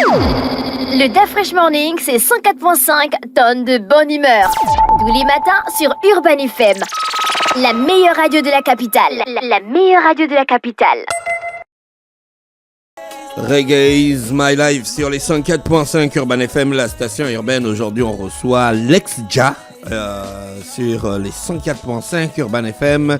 Le DAF Fresh Morning, c'est 104.5 tonnes de bonne humeur. Tous les matins sur Urban FM. La meilleure radio de la capitale. La meilleure radio de la capitale. Reggae is my life sur les 104.5 Urban FM, la station urbaine. Aujourd'hui, on reçoit Lex Ja sur les 104.5 Urban FM,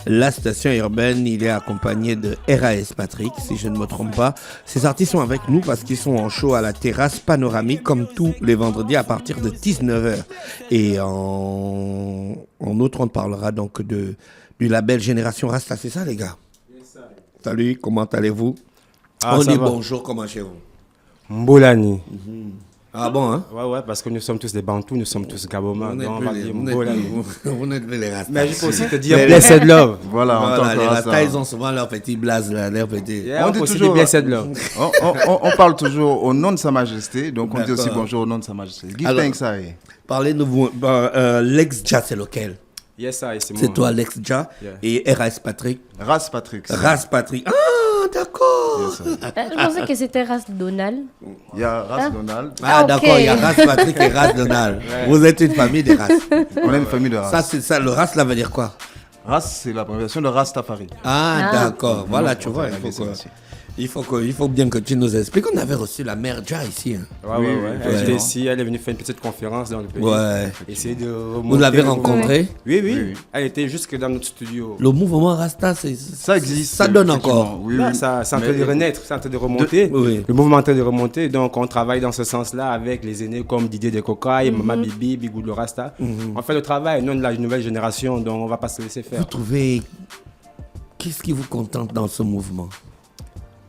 la station urbaine. Il est accompagné de RAS Patrick, si je ne me trompe pas. Ces artistes sont avec nous parce qu'ils sont en show à la terrasse panoramique, comme tous les vendredis à partir de 19h. Et en outre, on parlera donc du label Génération Rasta. C'est ça, les gars? Salut, comment allez-vous? On dit bonjour, comment chez vous? Mbolani. Ah bon, hein? Ouais, parce que nous sommes tous des Bantous, nous sommes tous Gaboma. Vous n'êtes plus les Rastas. Mais je peux aussi te dire Blessed Love. Voilà, les Rastas, ils ont souvent leur petit blaze là, leur petit... On dit toujours Blessed Love. On parle toujours au nom de Sa Majesté, donc on dit aussi bonjour au nom de Sa Majesté. Give thanks à elle. Parlez-nous, Lex Ja, c'est lequel? Yes, c'est moi. C'est toi, Lex Ja, et RAS Patrick. Ras Patrick. RAS Patrick. Ah, d'accord. Yes, Je pensais que c'était Ras Donald. il y a Ras Donald. Ah, d'accord, il y a RAS Patrick et RAS Donald. Vous êtes une famille des Ras. On est une famille de Ras. Ça, c'est ça. Le RAS, là veut dire quoi? Ras, c'est l'abréviation de Rastafari. Ah, d'accord. Voilà, tu vois, il faut bien que tu nous expliques. On avait reçu la mère Ja ici. Hein. Ouais. Elle était ici, elle est venue faire une petite conférence dans le pays. Ouais. Essayer de remonter. Vous l'avez rencontrée? Oui. Elle était jusque dans notre studio. Le mouvement Rasta, Ça existe. Ça donne encore. Oui. Ça c'est en train de renaître, c'est en train de remonter. Oui. Le mouvement est en train de remonter, donc on travaille dans ce sens-là avec les aînés comme Didier Decocaille, Mama Bibi, Bigou le Rasta. On fait le travail, nous de la nouvelle génération, donc on va pas se laisser faire. Vous trouvez... Qu'est-ce qui vous contente dans ce mouvement?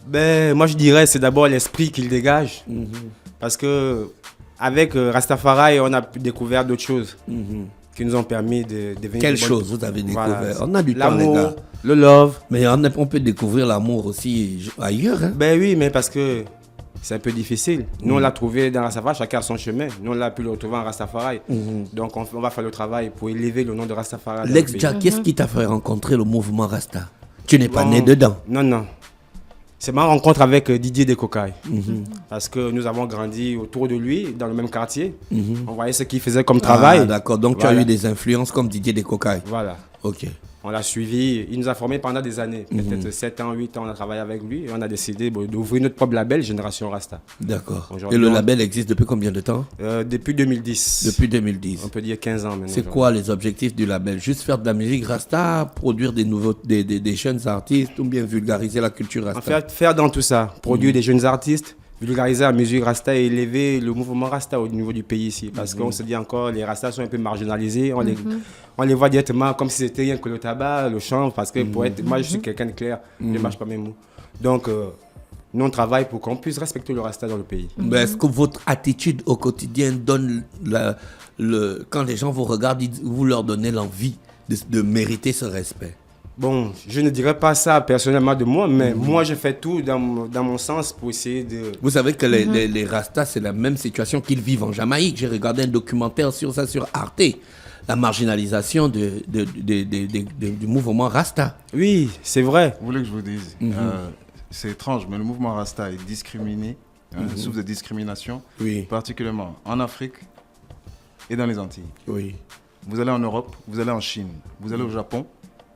Ben, moi je dirais c'est d'abord l'esprit qu'il dégage. Parce que avec Rastafari, on a découvert d'autres choses qui nous ont permis de devenir... Quelle chose vous avez découvert? Voilà. On a du temps, les L'amour, gars. le love. Mais on peut découvrir l'amour aussi ailleurs. Hein? Ben oui, mais parce que c'est un peu difficile. Nous, on l'a trouvé dans Rastafari, chacun a son chemin. Nous, on l'a pu le retrouver en Rastafari. Donc, on va faire le travail pour élever le nom de Rastafari. Lex Ja, qu'est-ce qui t'a fait rencontrer le mouvement Rasta? Tu n'es pas né dedans. Non. C'est ma rencontre avec Didier Decocaille. Parce que nous avons grandi autour de lui, dans le même quartier. On voyait ce qu'il faisait comme travail. Ah, d'accord. Donc, tu as eu des influences comme Didier Decocaille. Voilà. Ok. On l'a suivi. Il nous a formés pendant des années. Peut-être 7 ans, 8 ans, on a travaillé avec lui. Et on a décidé d'ouvrir notre propre label, Génération Rasta. D'accord. Et Aujourd'hui, le label existe depuis combien de temps? Depuis 2010. Depuis 2010. On peut dire 15 ans maintenant. C'est quoi les objectifs du label? Juste faire de la musique Rasta, produire des jeunes artistes ou bien vulgariser la culture Rasta? En fait, faire dans tout ça. Produire des jeunes artistes, vulgariser la musique Rasta et élever le mouvement Rasta au niveau du pays ici. Parce qu'on se dit encore, les Rastas sont un peu marginalisés. On les voit directement comme si c'était rien que le tabac, le chanvre. Parce que moi, je suis quelqu'un de clair. Je ne mâche pas mes mots. Donc, nous, on travaille pour qu'on puisse respecter le Rasta dans le pays. Mais est-ce que votre attitude au quotidien donne quand les gens vous regardent, vous leur donnez l'envie de mériter ce respect? Bon, je ne dirais pas ça personnellement de moi, mais moi, je fais tout dans mon sens pour essayer de... Vous savez que les Rastas, c'est la même situation qu'ils vivent en Jamaïque. J'ai regardé un documentaire sur ça, sur Arte. La marginalisation du mouvement Rasta. Oui, c'est vrai. Vous voulez que je vous dise c'est étrange, mais le mouvement Rasta est discriminé, souffre de discrimination, particulièrement en Afrique et dans les Antilles. Oui. Vous allez en Europe, vous allez en Chine, vous allez au Japon,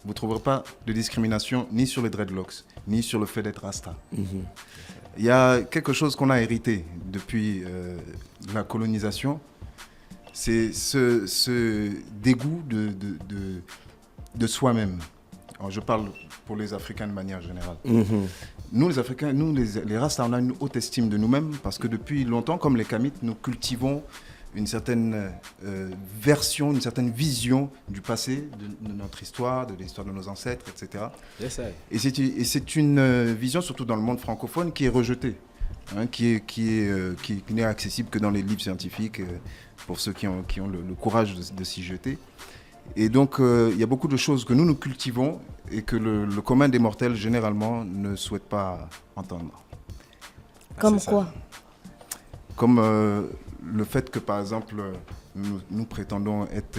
vous ne trouverez pas de discrimination ni sur les dreadlocks, ni sur le fait d'être Rasta. Il y a quelque chose qu'on a hérité depuis la colonisation, c'est ce dégoût de soi-même. Alors, je parle pour les Africains de manière générale. Nous, les Africains, les Rastas, on a une haute estime de nous-mêmes parce que depuis longtemps, comme les Kamites, nous cultivons une certaine version, une certaine vision du passé, de notre histoire, de l'histoire de nos ancêtres, etc. Yes, et c'est une vision, surtout dans le monde francophone, qui est rejetée, qui n'est accessible que dans les livres scientifiques, pour ceux qui ont le courage de s'y jeter. Et donc, il y a beaucoup de choses que nous cultivons et que le commun des mortels, généralement, ne souhaite pas entendre. Comme quoi? Comme le fait que, par exemple, nous prétendons être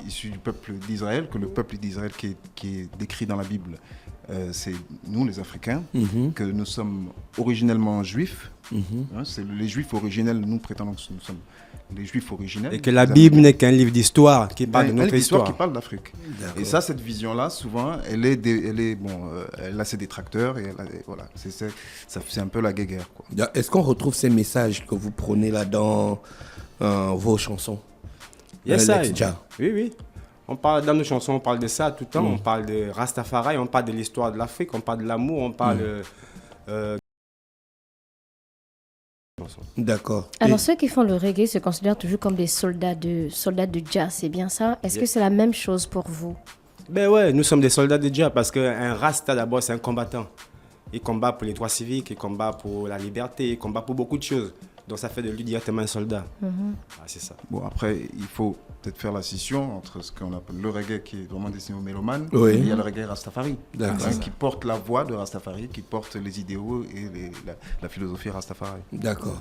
issus du peuple d'Israël, que le peuple d'Israël qui est décrit dans la Bible, c'est nous les Africains, que nous sommes originellement juifs. Hein, c'est les juifs originels, nous prétendons que nous sommes les juifs originels. Et que la Bible n'est qu'un livre d'histoire qui parle de notre histoire. Qui parle d'Afrique. Et ça, cette vision-là, souvent, elle a ses détracteurs. Et voilà, c'est un peu la guéguerre, quoi. Est-ce qu'on retrouve ces messages que vous prenez là dans vos chansons? Yes, Lex Jah. Oui. Dans nos chansons, on parle de ça tout le temps. On parle de Rastafari, on parle de l'histoire de l'Afrique, on parle de l'amour, on parle D'accord. Alors, ceux qui font le reggae se considèrent toujours comme des soldats de jazz, c'est bien ça? Est-ce que c'est la même chose pour vous? Ben ouais, nous sommes des soldats de Jah parce qu'un Rasta, d'abord, c'est un combattant. Il combat pour les droits civiques, il combat pour la liberté, il combat pour beaucoup de choses. Donc ça fait de lui directement un soldat. C'est ça. Bon, après, il faut peut-être faire la scission entre ce qu'on appelle le reggae qui est vraiment destiné aux mélomanes, Oui. et il y a le reggae Rastafari, Qui porte la voix de Rastafari, qui porte les idéaux et la philosophie Rastafari. D'accord.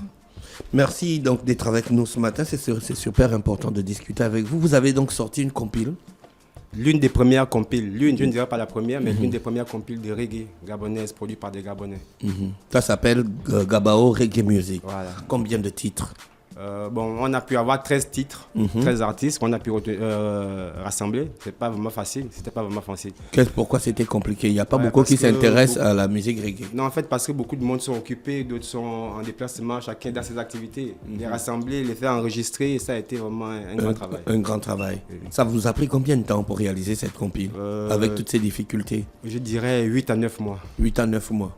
Merci donc d'être avec nous ce matin. C'est super important de discuter avec vous. Vous avez donc sorti une compile. L'une des premières compiles, je ne dirais pas la première, mais l'une des premières compiles de reggae gabonaise produite par des Gabonais. Ça s'appelle Gabao Reggae Music. Voilà. Combien de titres? On a pu avoir 13 titres, 13 artistes qu'on a pu rassembler. C'était pas vraiment facile. Pourquoi c'était compliqué? Il n'y a pas Ouais, beaucoup qui parce que s'intéressent à la musique reggae. Non, en fait, parce que beaucoup de monde sont occupés, d'autres sont en déplacement, chacun dans ses activités. Les rassembler, les faire enregistrer, ça a été vraiment un grand travail. Un grand travail. Oui. Ça vous a pris combien de temps pour réaliser cette compile avec toutes ces difficultés? Je dirais 8 à 9 mois. 8 à 9 mois.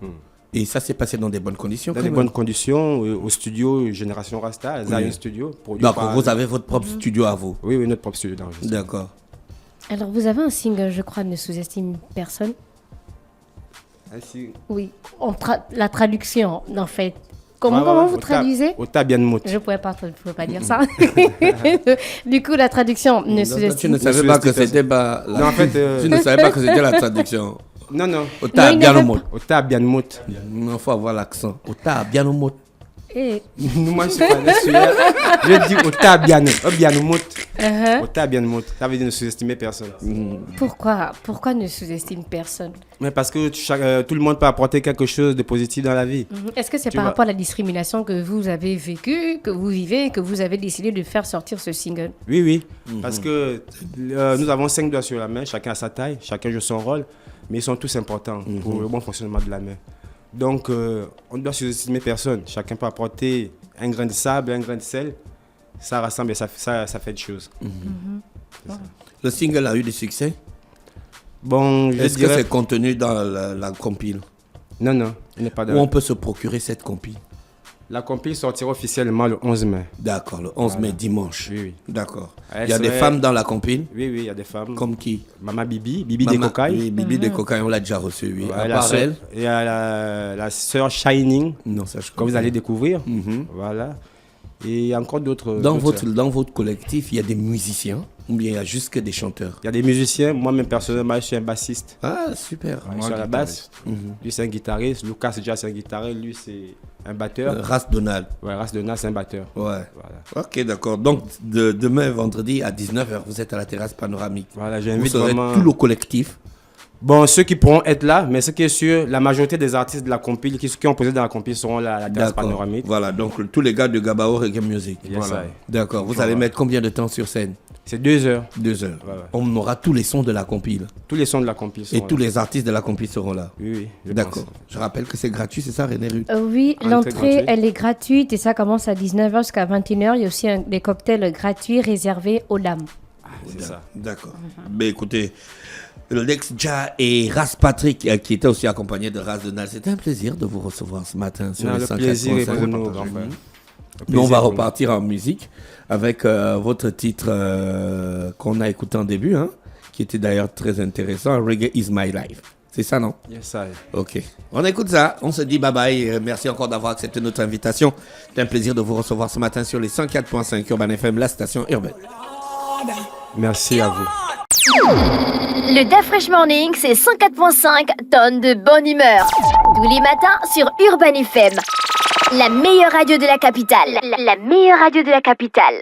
Et ça s'est passé dans des bonnes conditions? Dans des bonnes conditions, au studio Génération Rasta, Zion Studio. D'accord, vous avez votre propre studio à vous? Oui, notre propre studio d'enregistrement. D'accord. Alors, vous avez un single, je crois, Ne sous-estime personne. Ainsi. Oui, la traduction, en fait. Comment vous traduisez? Ota Bienmout. Je ne pouvais pas dire ça. Du coup, la traduction, Ne Tu sous-estime ne savais pas que c'était pas Non, en fait, tu ne savais pas que c'était la traduction. Non. Ota Bienmout. Ota Bienmout. Il faut avoir l'accent. Ota Bienmout. Et... Moi, je suis pas national. Je dis Ota Bienmout. Ota Bienmout. Ça veut dire ne sous-estimer personne. Pourquoi ne sous-estime personne? Mais parce que tout le monde peut apporter quelque chose de positif dans la vie. Est-ce que c'est par rapport à la discrimination que vous avez vécue, que vous vivez, que vous avez décidé de faire sortir ce single? Oui. Parce que nous avons 5 doigts sur la main, chacun a sa taille, chacun joue son rôle, mais ils sont tous importants pour le bon fonctionnement de la main. Donc, on ne doit sous-estimer personne. Chacun peut apporter un grain de sable, un grain de sel. Ça rassemble et ça fait des choses. Le single a eu du succès? Bon, Est-ce que c'est contenu dans la compile? Non, il n'est pas dans. Où on peut se procurer cette compile? La compile sortira officiellement le 11 mai. D'accord, le 11 mai, dimanche. Oui. D'accord. Il y a des femmes dans la compile? Oui, il y a des femmes. Comme qui? Maman Bibi des Cocailles. Oui, Bibi des Cocailles, on l'a déjà reçu, oui. Ouais, À part elle? Il y a la sœur Shining, Non, ça je que connais. vous allez découvrir. Voilà. Et il y a encore d'autres. Dans votre collectif, il y a des musiciens ou bien il y a juste que des chanteurs? Il y a des musiciens. Moi-même, personnellement, je suis un bassiste. Ah, super. Je suis à la basse. Lui, c'est un guitariste. Lucas, déjà, c'est un guitariste. Lui, c'est un batteur. Ras Donald. Ouais, Ras Donald, c'est un batteur. Ouais. Voilà. Ok, d'accord. Donc, demain, vendredi, à 19h, vous êtes à la terrasse panoramique. Voilà, Vous j'invite serez vraiment. tout le collectif. Bon, ceux qui pourront être là, mais ce qui est sûr, la majorité des artistes de la compile qui ont posé dans la compile seront là à la terrasse D'accord. panoramique. Voilà, donc tous les gars de Gabao Reggae Music. Yes, Voilà. I. D'accord. Vous allez mettre combien de temps sur scène? C'est 2 heures. 2 heures. Ouais. On aura tous les sons de la compile. Tous les sons de la compile seront Et là. tous les artistes de la compile seront là. Oui, je D'accord. pense. Je rappelle que c'est gratuit, c'est ça, René Rude? Oui, Entrée l'entrée, gratuite. elle est gratuite et ça commence à 19h jusqu'à 21h. Il y a aussi des cocktails gratuits réservés aux dames. C'est ça. D'accord. Ben écoutez, Lex Jah et Ras Patrick, qui était aussi accompagné de Ras Donald, c'était un plaisir de vous recevoir ce matin sur Non, les le 104.5. plaisir est pour nous, grand frère. Le Nous, on plaisir va pour nous. repartir en musique avec votre titre qu'on a écouté en début, hein, qui était d'ailleurs très intéressant, Reggae is my life. C'est ça, non? Yes, I. Ok. On écoute ça, on se dit bye bye. Merci encore d'avoir accepté notre invitation. C'est un plaisir de vous recevoir ce matin sur les 104.5 Urban FM, la station urbaine. Merci à vous. Le Da Fresh Morning, c'est 104.5 tonnes de bonne humeur. Tous les matins sur Urban FM. La meilleure radio de la capitale. La meilleure radio de la capitale.